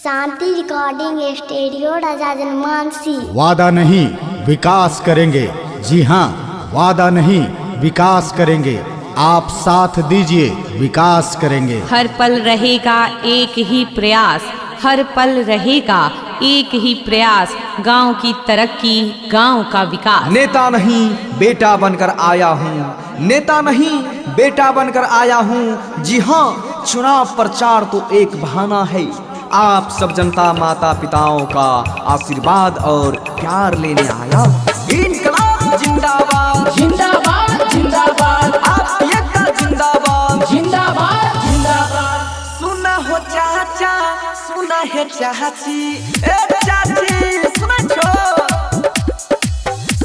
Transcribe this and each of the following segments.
शांति recording studio राजा जनमानसी। वादा नहीं विकास करेंगे, जी हाँ वादा नहीं विकास करेंगे, आप साथ दीजिए विकास करेंगे। हर पल रहेगा एक ही प्रयास, हर पल रहेगा एक ही प्रयास, गांव की तरक्की गांव का विकास। नेता नहीं बेटा बनकर आया हूँ, नेता नहीं बेटा बनकर आया हूँ, जी हाँ चुनाव प्रचार तो एक बहाना है। आप सब जनता माता पिताओं का आशीर्वाद और प्यार लेने आया। इनकलाब जिंदाबाद जिंदाबाद जिंदाबाद, आप यज्ञ जिंदाबाद जिंदाबाद जिंदाबाद। सुना हो चाचा सुना है चाची, ए चाची सुना छो।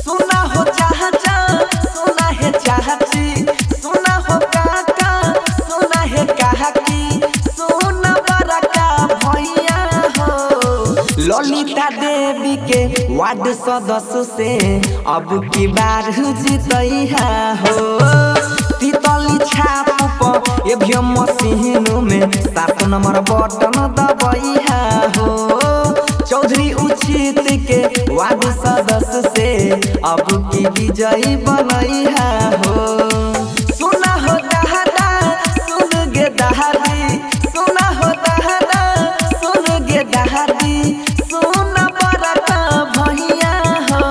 सुना हो चाचा सुना है चाची, सुना हो काका सुना है काकी, सुना बड़ा का भैया हो। ललिता देवी के वार्ड सदस्य से अब की बार जीतैया हो। तितली छाप पर ईवीएम मशीन में 7 नंबर बटन दबैया हो। चौधरी उचित के वार्ड सदस्य से अब की विजयी बनैया हो। सुना हो दहदा सुन गे दहदी, सुना हो दहदा सुन गे दहदी, सुना बड़ा भैया हो।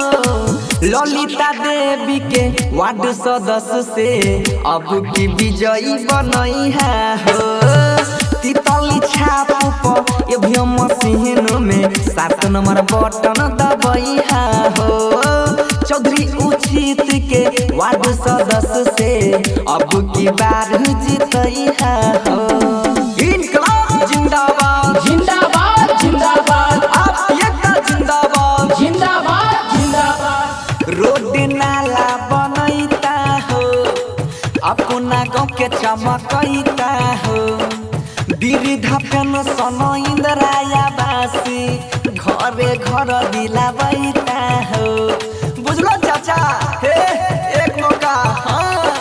ललिता देवी के वार्ड सदस्य से अब की विजयी बनैया हो। तितली छाप पर ईवीएम मशीन में 7 नंबर बटन दबैया हो। चौधरी उचित के वार्ड सदस्य से अब की बार जीतैया हो। इनकलाब जिंदाबाद जिंदाबाद जिंदाबाद, आप यज्ञ जिंदाबाद जिंदाबाद जिंदाबाद। रोड नाला बनैता हो, अपना गाँव के चमकैता हो। वृद्धा पेंशन इंदिरा आवासी घरे घर दिलावैता हो। बुझलो चाचा हे एक मौका हाँ।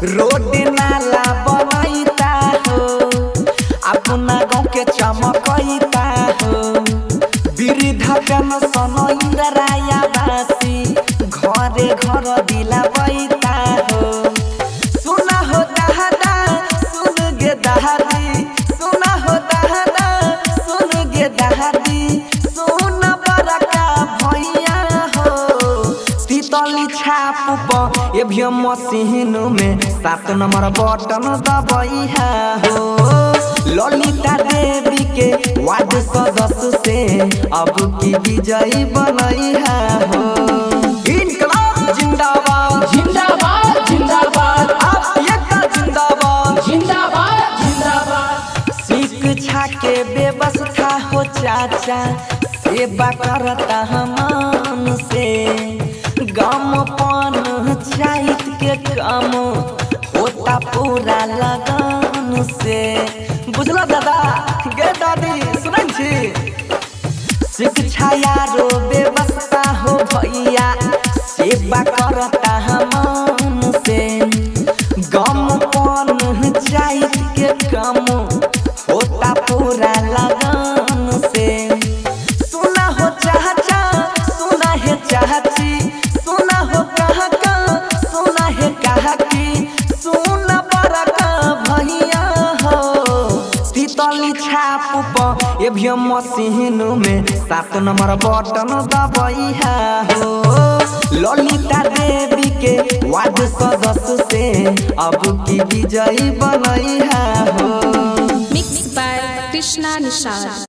रोड नाला बनैता हो, अपना गाँव के चमकैता हो। वृद्धा पेंशन इंदिरा आवासी घरे घर दिलावैता हो। सुना हो दहदा सुन गे दहदी, सुना हो दहदा सुन गे दहदी, सुना बड़ा का भैया हो। तितली छाप पर ईवीएम मशीन में 7 नंबर बटन दबैया हो। ललिता देवी के वार्ड सदस्य से अब की विजयी बनैया हो। इनकलाब जिंदाबाद जिंदाबाद जिंदाबाद, आप यज्ञ जिंदाबाद जिंदाबाद जिंदाबाद। शिक्षा के व्यवस्था हो चाचा, सेवा करता हम से। गाँव पंचायत के काम होता पूरा लगन से। बुझलो दादा गे दादी सुनै छी। शिक्षा यारो व्यवस्था हो भैया, सेवा करता हम से। गाँव पंचायत के काम होता पूरा लगन से। सुना हो चाचा सुना है चाची, सुना हो काका सुना है काकी, सुना बड़ा का भैया हो। तितली छाप पर ईवीएम मशीन में 7 नंबर बटन दबैया हो। ललिता देवी के वार्ड सदस्य से अब की विजयी बनैया हो। Mix by Krishna Nishad.